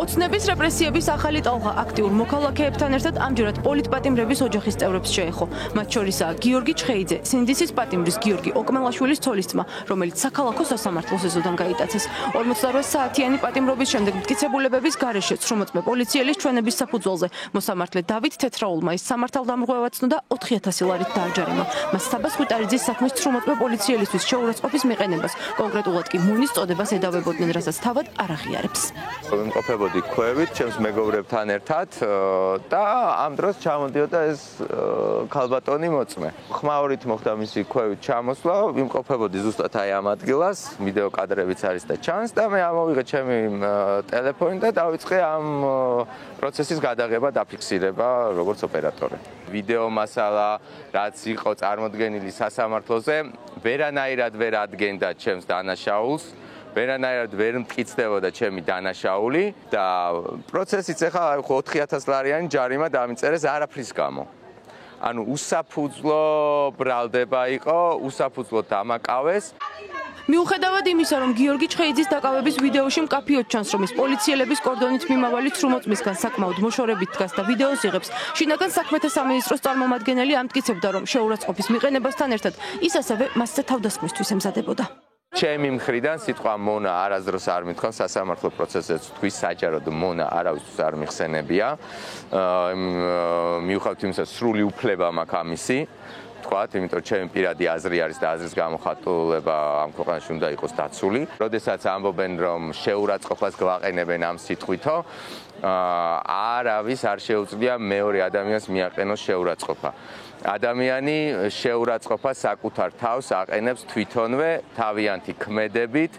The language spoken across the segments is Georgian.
ოცნების რეპრესიების ახალი ტალღა აქტიურ მოქალაქეებთან ერთად ამჯერად პოლიტპატიმრების ოჯახის წევრებს შეეხო. მათ შორისაა გიორგი ჩხეიძე, სინდისის პატიმრის გიორგი ოკმელაშვილის ცოლისძმა, რომელიც საქალაქო სასამართლოს ეზოდან გაიტაცეს. 48 საათიანი პატიმრობის შემდეგ მტკიცებულებების გარეშე ცრომოწმე პოლიციელის ჩვენების საფუძველზე მოსამართლე დავით თეთრაულმა ის სამართალდამრღვევა ცნო და 4000 ლარით დააჯარიმა. მას საბას ხუტარიძის საქმის ცრომოწმე პოლიციელისთვის შეურაცხყოფის მიყენებას, კონკრეტულად კი მონის წოდებას ედავებოდნენ, რასაც თავად არ აღიარებს. ვიმყოფებოდი ქვევით, ჩემს მეგობრებთან ერთად და ამ დროს ჩამოდიოდა ეს ქალბატონი მოწმე. ხმაურით მოხდა მისი ქვევით ჩამოსვლა, ვიმყოფებოდი ზუსტად აი ამ ადგილას, ვიდეო კადრებიც არის და ჩანს და მე ამოვიღე ჩემი ტელეფონი და დავიწყე ამ პროცესის გადაღება, დაფიქსირება როგორც ოპერატორი. ვიდეო მასალა, რაც იყო წარმოდგენილი სასამართლოზე, ვერანაირად ვერ ადგენდა ჩემს დანაშაულს. ვერანაირად ვერ მტკიცდებოდა ჩემი დანაშაული და პროცესიც ახლა 4000 ლარიანი ჯარიმა დამიწერეს არაფრის გამო. ანუ უსაფუძვლო ბრალდება იყო, უსაფუძვლოდ დამაკავეს. მიუხედავად იმისა, რომ გიორგი ჩხეიძის დაკავების ვიდეოში მკაფიოდ ჩანს, რომ ის პოლიციელების კორდონით მიმავალი ცრუმოწმისგან საკმაოდ მოშორებით დგას და ვიდეოს იღებს, შინაგან საქმეთა სამინისტროს წარმომადგენელი ამტკიცებდა, რომ შეურაცხყოფის მიყენებასთან ერთად ის ასევე მასზე თავდასხმისთვის ემზადებოდა. ჩემი მხრიდან სიტყვა მონა არასდროს არ მithქვამს სასამართლო პროცესებს თქვის საჯაროდ მონა არავისთვის არ მიხსენებია. მიუხედავად იმისა, სრული უფლება მაქვს ამისი. თქვათ, იმიტომ ჩემი პირადი აზრი არის და აზრის გამოხატულება ამ ქვეყანაში უნდა იყოს დაცული. როდესაც ამბობენ, რომ შეურაცხყოფას გვაყენებენ ამ სიტყვითო, არავის არ შეუძლია მეორე ადამიანს მიაყენოს შეურაცხყოფა. ადამიანი შეურაცხყოფას საკუთარ თავს აყენებს თვითონვე თავიანთი ქმედებით.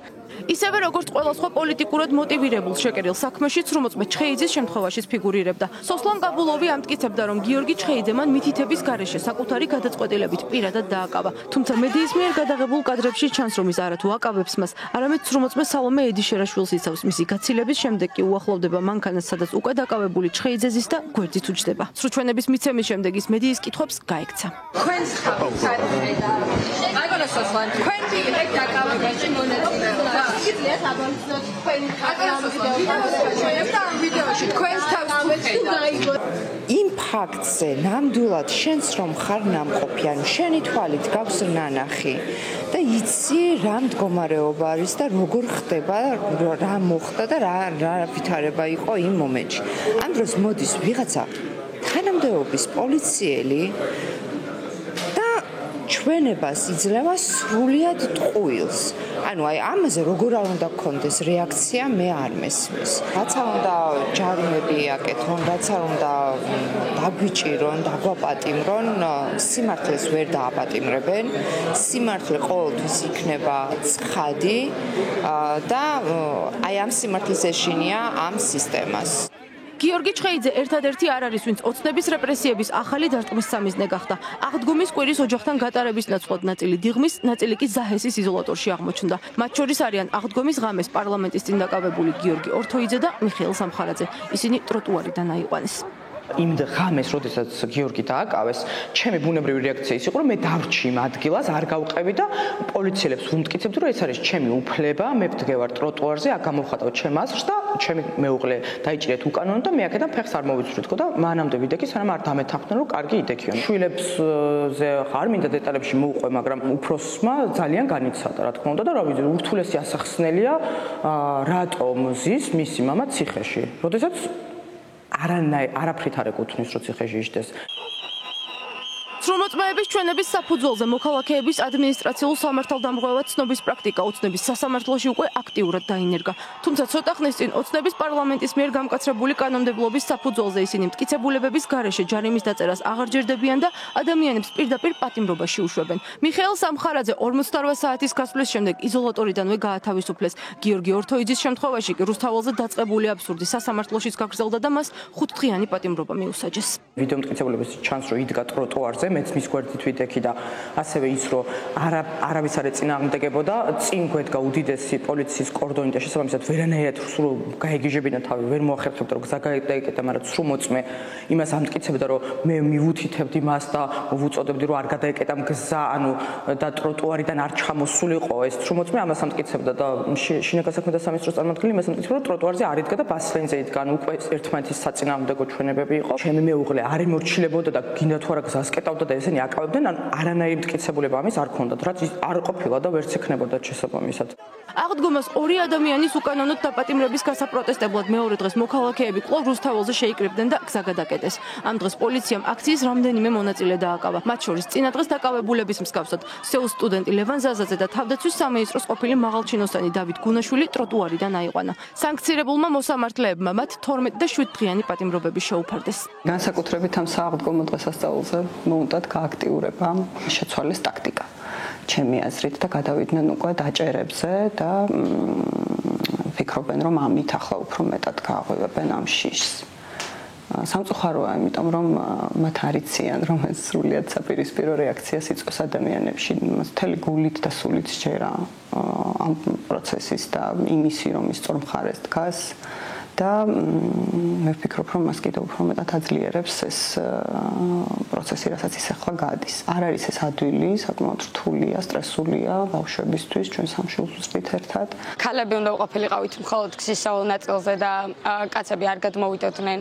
ისევე როგორც ყველა სხვა პოლიტიკურად მოტივირებულ შეკერილ საქმეში ცრუმოწმე ჩხეიძის შემთხვევაშიც ფიგურირებდა. სოსლან კაბულოვი ამტკიცებდა, რომ გიორგი ჩხეიძე მან მითითების გარეშე საკუთარი გადაწყვეტილებით პირადად დააკავა. თუმცა მედიის მიერ გადაღებულ კადრებში ჩანს, რომ ის არათუ აკავებს მას, არამედ ცრუმოწმე სალომე ედიშერაშვილს იცავს. მისი გაცილების შემდეგ კი უახლოვდება მანქანას, სადაც უკვე დაკავებული ჩხეიძეზის და გვერდით უჯდება. სრუჩვენების მიცემის შემდეგ ის მედიის კითხვებს გაექცა. Თქვენს ხალხს აგონა სოსლან, თქვენ ვიღეთ დაკავებაში მონაწილეობა. Იძლიათ ამბობთ თქვენ ვიდეოში თქვენს თავს ხედავთ. იმ ფაქტზე ნამდვილად შენს რომ ხარ ნამყოფი, ანუ შენი თვალით გავს ნანახი და იცი რა მდგომარეობა არის და როგორ ხდება, რა მოხდა და რა ვითარება იყო იმ მომენტში. ამ დროს მოდის ვიღაცა თანამდებობის პოლიციელი ჩვენებას იძლევა სრულიად ტყუილს. ანუ აი ამაზე როგორ არ უნდა გქონდეს რეაქცია, მე არ მესმის. რაც არ უნდა ჯარიმები აკეთონ, რაც არ უნდა დაგვიჭირონ, დაგვაპატიმრონ, სიმართლეს ვერ დააპატიმრებენ. სიმართლე ყოველთვის იქნება ცხადი და აი ამ სიმართლის ეშინია ამ სისტემას. გიორგი ჩხეიძე ერთადერთი არ არის, ვინც ოცნების რეპრესიების ახალი დარტყმის სამიზნე გახდა. აღდგომის კვირის ოჯახთან გატარების ნაცვლად ნაწილი დიღმის, ნაწილი კი ზაჰესის იზოლატორში აღმოჩნდა. მათ შორის არიან აღდგომის ღამეს პარლამენტის წინ დაკავებული გიორგი ორთოიძე და მიხეილ სამხარაძე. ისინი ტროტუარიდან აიყვანეს. იმ ღამეს, როდესაც გიორგი დააკავეს, ჩემი ბუნებრივი რეაქცია ის იყო, რომ მე დავრჩი იმ ადგილას, არ გავყევი და პოლიციელებს ვუმტკიცებდი, რომ ეს არის ჩემი უფლება, მე ვდგევარ ტროტუარზე, აქ გამოვხატავ ჩემ აზრს და ჩემი მეუღლე დაიჭირეთ უკანონო და მე აქედან ფეხს არ მოვიცვრითქო და მანამდე ვიდექი, სანამ არ დამეთანხმდნენ, რომ კარგი იდექიონ. შვილებზე არ მინდა დეტალებში მოვუყვე, მაგრამ უფროსმა ძალიან განიცადა, რა თქმა უნდა და რა ვიცი, ურთულესი ასახსნელია, რატომ ზის მისი მამა ციხეში. როდესაც არაფრით არ ეკუთვნის, რომ ციხეში იჯდეს. ცრუმოწმეების ჩვენების საფუძველზე მოქალაქეების ადმინისტრაციულ სამართალდამრღვევად ცნობის პრაქტიკა ოცნების სასამართლოში უკვე აქტიურად დაინერგა. თუმცა ცოტა ხნის წინ ოცნების პარლამენტის მიერ გამკაცრებული კანონმდებლობის საფუძველზე ისინი მტკიცებულებების გარეშე ჯარიმის დაწერას აღარ ჯერდებიან და ადამიანებს პირდაპირ პატიმრობაში უშვებენ. მიხეილ სამხარაძე 48 საათის გასვლის შემდეგ იზოლატორიდანვე გაათავისუფლეს. გიორგი ორთოიძის შემთხვევაში კი რუსთაველზე დაწყებული აბსურდი სასამართლოშიც გაგრძელდა და მას 5 დღიანი პატიმრობა მიუსაჯეს. ვიდეო მტკიცებულების ჩანს, რომ იდგა ტროტუარზე, მეც მის გვერდით ვიდექი და ასევე ის რომ არავის არ ეწინააღმდეგებოდა, წინ გვედგა უდიდესი პოლიციის კორდონი და შესაბამისად ვერანაირად სულ გაიგიჟებინა თავი, ვერ მოახერხებდა რომ გზა გაეკეტა, მაგრამ სრუმოწმე იმას ამტკიცებდა რომ მე მივუთითებდი მას და ვუწოდებდი რომ არ გადაეკეტა გზა, ანუ და ტროტუარიდან არ ჩამოსულიყო ეს სრუმოწმე, ამას ამტკიცებდა და შინაგან საქმეთა სამინისტროს წარმომადგენელი იმას ამტკიცებდა რომ ტროტუარზე არ იდგა და ბასლენზე იდგა, უკვე ერთმანეთის საწინააღმდეგო ჩვენებები იყო. ჩემი მეუღლე არ იმორჩილებოდა და გინდა თუ არა გზას კეტავდა და ესენი აკავებდნენ, ან არანაირი მტკიცებულება ამის არ ქონდათ, რაც არ ყოფილა და ვერც ექნებოდა შესაბამისად. აღდგომას ორი ადამიანის უკანონოდ დაპატიმრების გასაპროტესტებლად მეორე დღეს მოქალაქეები კვლავ რუსთაველზე შეიკრიბდნენ და გზა გადაკეტეს. ამ დღეს პოლიციამ აქციის რამდენიმე მონაწილე დააკავა. მათ შორის წინა დღეს დაკავებულების მსგავსად სეულის სტუდენტი ლევან ზაზაძე და თავდაცვის სამინისტროს ყოფილი მაღალჩინოსანი დავით გუნაშვილი ტროტუარიდან აიყვანა. სანქცირებულმა მოსამართლეებმა მათ 12 და 7 დღიანი პატიმრობები შეუფარდეს. განსაკუთრებით ამ სააღდგომო დღესასწაულზე მოუნდათ გააქტიურება შეცვალეს ტაქტიკა. ჩემი აზრით და გადავიდნენ უკვე დაჭერებზე და ფიქრობენ რომ ამით ახლა უფრო მეტად გააღვივებენ ამ შიშს. სამწუხაროა, იმიტომ რომ მათ არ იციან რომ ეს სრულიად საპირისპირო რეაქციას იწვევს ადამიანებში, მთელი გულით და სულით სჯერა ამ პროცესის და იმისი რომ ის სწორ მხარეს დგას და მე ვფიქრობ რომ მას კიდევ უფრო მეტად აძლიერებს ეს პროცესი, რასაც ის ახლა გადის. არ არის ეს ადვილი, საკმაოდ რთულია, სტრესულია ბავშვებისთვის, ჩვენ სამშობლოს ვსწრით ერთად. ქალები უნდა უყოფილიყავით მხოლოდ გზის სავალ ნაწილზე და კაცები არ გადმოვიდოდნენ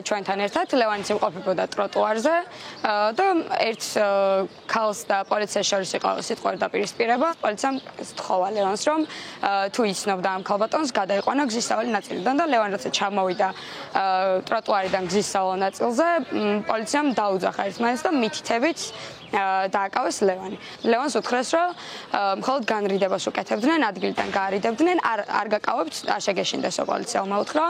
ჩვენთან ერთად. ლევანიც იმყოფებოდა ტროტუარზე და ერთ ქალს და პოლიციას შორის იყო სიტყვაერი დაპირისპირება. პოლიციამ სთხოვა ლევანს რომ თუ იცნობდა ამ ქალბატონს გადაიყვანა გზის სავალი ნაწილიდან და ლევან როცა ჩამოვიდა ტროტუარიდან გზის სავალ ნაწილზე, პოლიციამ დაუძახა ერთმანეთს და მითითებით დააკავეს ლევანი. ლევანს უთხრეს რომ მხოლოდ განრიდებას უკეთებდნენ, ადგილიდან გაარიდებდნენ, არ გაკავებთ, არ შეგეშინდესო პოლიციელმა უთხრა.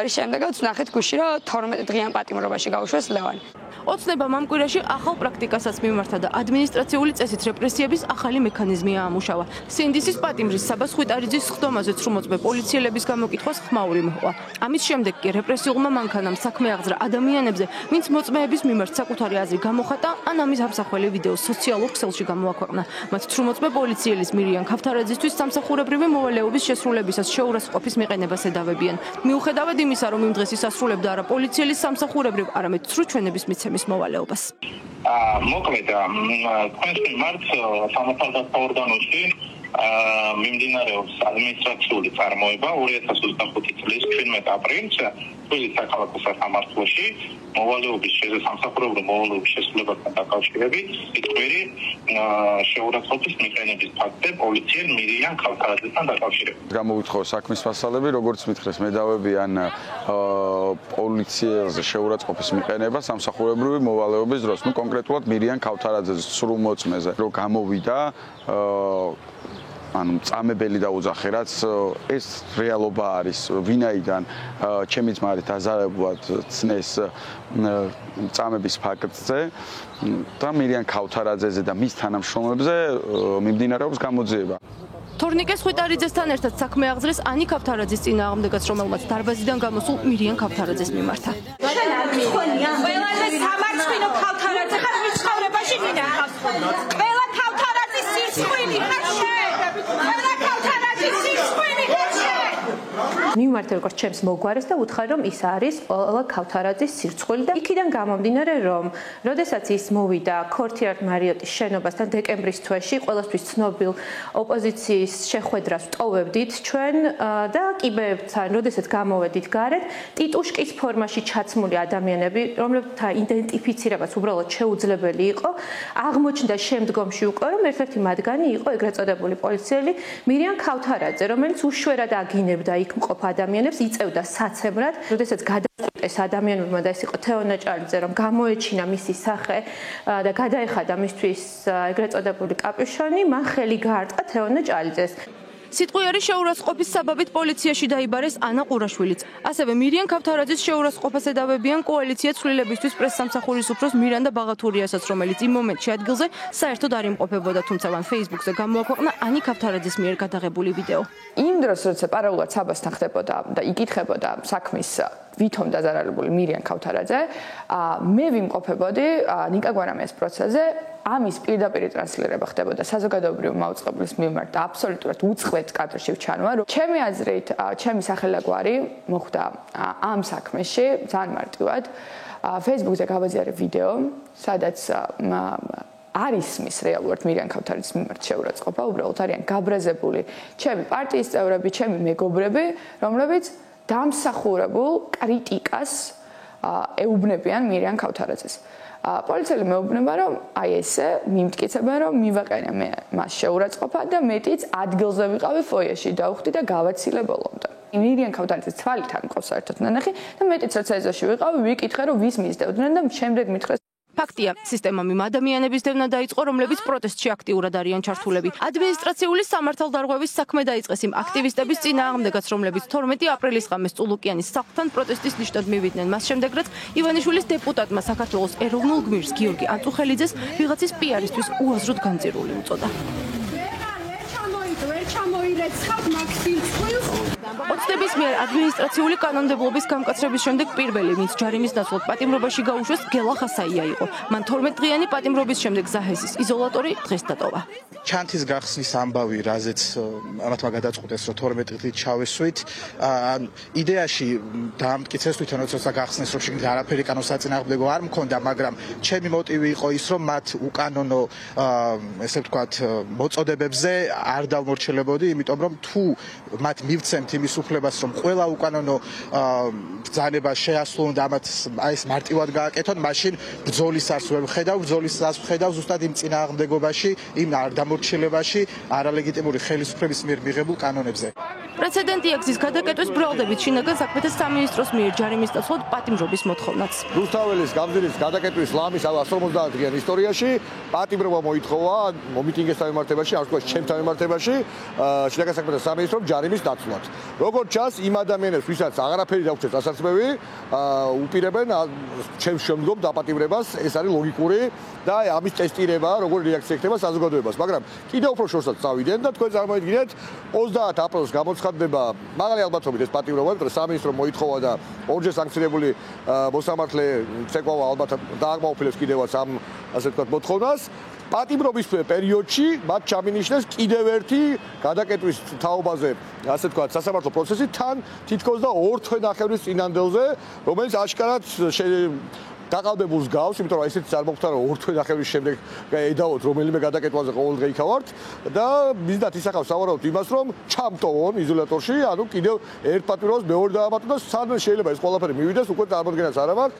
რის შემდეგაც ნახეთ გუში რომ 12 დღიან პატიმრობაში გაუშვეს ლევანი. ოცნებამ ამ კვირაში ახალ პრაქტიკასაც მიმართა და ადმინისტრაციული წესით რეპრესიების ახალი მექანიზმი აამუშავა. სინდისის პატიმრის საბას ხვიტარიძის სხდომაზე ცრუმოწმე პოლიციელების გამოკითხვას ხმაური მოჰყვა. ამის შემდეგ კი რეპრესიულმა მანქანამ საქმე აღძრა ადამიანებზე, ვინც მოწმეების მიმართ საკუთარი აზრი გამოხატა, ან ამის ამსახველი ვიდეო სოციალურ ქსელში გამოაქვეყნა. მათ ცრუმოწმე პოლიციელის მირიან ქავთარაძისთვის სამსახურებრივი მოვალეობის შესრულებისას შეურაცხყოფის მიყენებას ედავებიან. მიუხედავად იმისა, რომ იმ დღეს ის ასრულებდა არა პოლიციელის სამსახურებრივ, არამედ ცრუ ჩვენების მიცემის მოვალეობას. მოკლედ, თქვენს მიმართ სამოქალაქო ორგანოში მიმდინარეობს ადმინისტრაციული წარმოება 2025 წლის 17 აპრილს თბილისის საქალაქო სასამართლოში მოვალეობის სამსახურებრივი მოვალეობის შესრულებასთან დაკავშირებით იწყებირი შეურაცხყოფის მიყენების ფაქტზე პოლიციელ მირიან ქავთარაძესთან დაკავშირებით. გამოვითხოვა საქმის მასალები, როგორც მითხრეს, მედავებიან პოლიციელზე შეურაცხყოფის მიყენება სამსახურებრივი მოვალეობის დროს. ნუ კონკრეტულად მირიან ქავთარაძეს სრუმოწმეზე, რომ გამოვიდა ანუ წამებელი დაუძახე, რაც ეს რეალობა არის, ვინაიდან ჩემი ძმა არის დაზარალებლად ცნეს წამების ფაქტზე და მირიან ქავთარაძეზე და მის თანამშრომლებზე მიმდინარეობს გამოძიება. თორნიკეს ხვიტარიძესთან ერთად საქმე აღძრეს ანი ქავთარაძის წინააღმდეგაც, რომელმაც დარბაზიდან გამოსულ მირიან ქავთარაძეს მიმართა. ყველაზე სამარცხინო ქავთარაძე ხარ მის ცხოვრებაში მინახავს. ყველა ქავთარაძის სისხლი ხარ შენ. ყველა ქავთარაძის სისხლი ხარ შენ. მივმართე როგორც ჩემს მოგვარეს და უთხრა რომ ის არის ყველა ქავთარაძის სირცხვილი და იქიდან გამომდინარე რომ როდესაც ის მოვიდა ქორთიარ მარიოტის შენობასთან დეკემბრის თვეში ყველასთვის ცნობილ ოპოზიციის შეხვედრას ვტოვებდით ჩვენ და კიბეებთან როდესაც გამოვედით გარეთ ტიტუშკის ფორმაში ჩაცმული ადამიანები რომლებთა იდენტიფიცირებაც უბრალოდ შეუძლებელი იყო აღმოჩნდა შემდგომში უკვე რომ ერთ-ერთი მათგანი იყო ეგრეთ წოდებული პოლიციელი მირიან ქავთარაძე რომელიც უშუალოდ აგინებდა იქ მყოფ ადამიანებს იწევდა საცემრად, როდესაც გადაწყვეტეს ადამიანებმა და ეს იყო თეონა ჭალიძე, რომ გამოეჩინა მისი სახე და გადაეხადა მისთვის ეგრეთ წოდებული კაპიუშონი, მან ხელი გაარტყა თეონა ჭალიძეს. სიტყვიერი შეურაცხყოფის საბაბით პოლიციაში დაიბარეს ანა ყურაშვილიც. ასევე მირიან ქავთარაძის შეურაცხყოფას ედავებიან კოალიცია ცვლილებისთვის პრესსამსახურის უფროს მირანდა ბაღათურიასაც, რომელიც იმ მომენტში ადგილზე საერთოდ არ იმყოფებოდა, თუმცა მან Facebook-ზე გამოაქვეყნა ანი ქავთარაძის მიერ გადაღებული ვიდეო. იმ დროს, როცა პარალელურად საბასთან ხდებოდა და იკითხებოდა საქმის ვითომ დაზარალებული მირიან ქავთარაძე, მე ვიმყოფებოდი ნიკა გვარამიას პროცესზე, ამის პირდაპირ ტრანსლირება ხდებოდა საზოგადოებრივი მაუწყებლის მიმართ და აბსოლუტურად უწყვეტ კადრში ვჩანვარ. ჩემი აზრით, ჩემი სახელაგვარი მოხვდა ამ საქმეში ძალიან მარტივად. Facebook-ზე გავაზიარე ვიდეო, სადაც არის მის რეალურად მირიან ქავთარაძის მიმართ შეურაცხყოფა, უბრალოდ არიან გაბრაზებული ჩემი პარტიის წევრები, ჩემი მეგობრები, რომლებიც დამსახურებულ კრიტიკას ეუბნებიან მირიან ქავთარაძეს. პოლიციელი მეუბნება, რომ აი ესე მიმტკიცებენ, რომ მივაყენე მე მას შეურაცხყოფა და მეტიც ადგილზე ვიყავი ფოიეში დავხვდი და გავაცილე ბოლომდე. მირიან ქავთარაძის თვალით არ მყავს საერთოდ ნანახი და მეტიც რაც ეზოში ვიყავი, ვიკითხე, რომ ვის მისდევდნენ და შემდეგ მითხრეს ფაქტია, სისტემამ იმ ადამიანების დევნა დაიწყო, რომლებიც პროტესტში აქტიურად არიან ჩართულები. ადმინისტრაციული სამართალდარღვევის საქმე დაიწყეს იმ აქტივისტების წინააღმდეგაც, რომლებიც 12 აპრილის ღამეს წულუკიანის სახლთან პროტესტის ნიშნად მივიდნენ. მას შემდეგ, რაც ივანიშვილის დეპუტატმა საქართველოს ეროვნულ გმირს გიორგი ანწუხელიძეს ვიღაცის პიარისთვის უაზროდ განწირული უწოდა. ოცნების მიერ ადმინისტრაციული კანონმდებლობის გამკაცრების შემდეგ პირველი, ვინც ჯარიმის ნაცვლად პატიმრობაში გაუშვეს, გელა ხასაია იყო. მან 12-დღიანი პატიმრობის შემდეგ ზაჰესის იზოლატორი დღეს დატოვა. ჩანთის გახსნის ამბავი, რაზეც ამათმა გადაწყვეტეს, რომ 12 დღით ჩავესვით. იდეაში დაამტკიცეს თვითონ როცა გახსნეს, რომ შეგნით არაფერი კანონსაწინააღმდეგო არ მქონდა, მაგრამ ჩემი მოტივი იყო ის, რომ მათ უკანონო ესე ვთქვათ მოწოდებებზე არ დავმორჩილებოდი, იმიტომ რომ თუ მათ მივცემთ იმის უფლებას, რომ ყველა უკანონო ბრძანება შეასრულონ და ამათ აი ეს მარტივად გააკეთონ, მაშინ ბრძოლის არს ვერ ვხედავ, ბრძოლის არს ვხედავ ზუსტად იმ წინააღმდეგობაში, იმ არ დამორჩილებაში, არალეგიტიმური ხელისუფლების მიერ მიღებულ კანონებზე. პრეცედენტი აგზის გადაკეტვის ბრალდებით შინაგან საქმეთა სამინისტროს მიერ ჯარიმის ნაცვლად პატიმრობის მოთხოვნაც. რუსთაველის გამზირის გადაკეტვის ლამის 150-დღიან ისტორიაში პატიმრობა მოითხოვა მომიტინგესთან მიმართებაში, არ ვთქვათ ჩემთან მიმართებაში, შინაგან საქმეთა სამინისტრომ ჯარიმის ნაცვლად. როგორც ჩანს, იმ ადამიანებს, ვისაც აღარაფერი დაუჩეს დასაწყებები, უპირებენ ჩემს შემდგომ დაპატიმრებას, ეს არის ლოგიკური და ამის ტესტირება, როგორი რეაქცია ექნება საზოგადოებას, მაგრამ კიდევ უფრო შორსაც წავიდნენ და თქვენ წარმოიდგინეთ 30 აპრილს გამოცხადდება მაღალი ალბათობით ეს პატიმრობა, იმიტომ რომ სამინისტრო მოითხოვა და ორჯერ სანქციონირებული მოსამართლე ცეკვა ალბათ დააკმაყოფილებს კიდევაც ამ ასე ვთქვათ მოთხოვნას. პატიმრობის პერიოდში მათ ჩამინიშნეს კიდევ ერთი გადაკეტვის თაობაზე, ასე ვთქვათ, სასამართლო პროცესი თან თითქოს და 2 თვე ნახევრის წინანდელზე, რომელიც აშკარად დაყალბებულს გავს, იმიტომ რომ ესეც არ მოხდა, რომ 2 თვე ნახევრის შემდეგ ედავოთ რომელიმე გადაკეტვაზე ყოველდღე იქავართ და მიზნად ისახავს სავარაუდოდ იმას, რომ ჩამტოვონ იზოლატორში, ანუ კიდევ ერთ პატიმრობას მეორე დაამატონ და სანამ შეიძლება ეს ყველაფერი მივიდეს, უკვე წარმოდგენაც არ აქვს.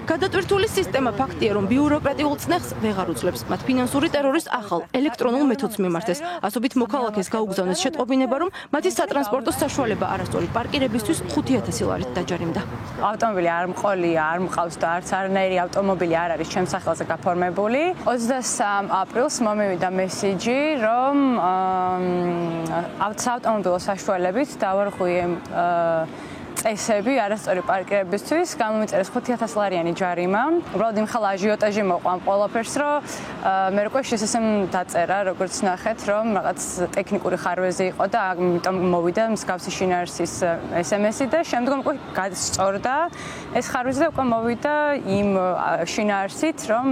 გადატვირთული სისტემა ფაქტია, რომ ბიუროკრატიულ წნეხს ვეღარ უძლებს. მათ ფინანსური ტერორის ახალ ელექტრონულ მეთოდს მიმართეს. ასობით მოქალაქეს გაუგზავნეს შეტყობინება, რომ მათი სატრანსპორტო საშუალება არასწორი პარკირებისთვის 5000 ლარით დაჯარიმდა. ავტომობილი არ მყოლია, არ მყავს და არც არანაირი ავტომობილი არ არის ჩემს სახელზე გაფორმებული. 23 აპრილს მომივიდა მესიჯი, რომ ავტომობილო საშუალებით დავარღვიე წესები არასწორი პარკირებისთვის, გამომიწერეს 5000 ლარიანი ჯარიმა. უბრალოდ იმ ხალ აჟიოტაჟი მოყვა ყველაფერს, რომ მე უკვე შესაძლოა დაწერა, როგორც ნახეთ, რომ რაღაც ტექნიკური ხარვეზი იყო და ამიტომ მოვიდა მსგავსი შინაარსის SMS-ი და შემდგომ უკვე გადასწორდა ეს ხარვეზი და უკვე მოვიდა იმ შინაარსით, რომ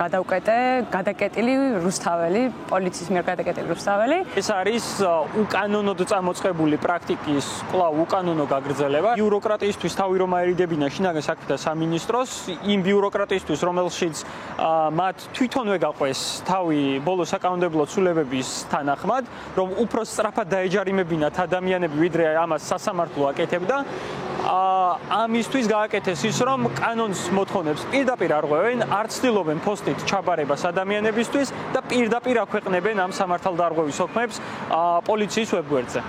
გადაკეტილი რუსთაველი, პოლიციის მიერ გადაკეტილი რუსთაველი. ეს არის უკანონოდ წამოწყებული პრაქტიკის კვლავ უკანონო გაგრძელება. ბიუროკრატიისთვის თავი რომ აერიდებინა შინაგან საქმეთა სამინისტროს, იმ ბიუროკრატიისთვის, რომელშიც მათ თვითონვე გაყვეს თავი ბოლო საკანონმდებლო ცვლილებების თანახმად, რომ უფრო სწრაფად დაეჯარიმებინათ ადამიანები, ვიდრე ამას სასამართლო აკეთებდა. ამისთვის გააკეთეს ის, რომ კანონს მოთხოვნებს პირდაპირ არღვევენ, არ ცდილობენ პოსტით ჩაბარებას ადამიანებისთვის და პირდაპირ აქვეყნებენ ამ სამართალდარღვევის საქმეებს პოლიციის ვებგვერდზე.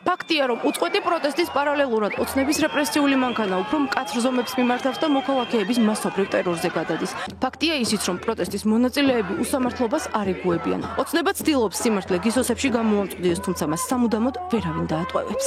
ფაქტია, რომ უწყვეტი პროტესტის პარალელურად ოცნების რეპრესიული მანქანა უფრო მკაცრ ზომებს მიმართავს და მოქალაქეების მასობრივ ტერორზე გადადის. ფაქტია ისიც, რომ პროტესტის მონაწილეები უსამართლობას არ ეგუებიან. ოცნება ცდილობს სიმართლე გისოსებში გამოამწყვდიოს, თუმცა მას სამუდამოდ ვერავინ დაატყვევებს.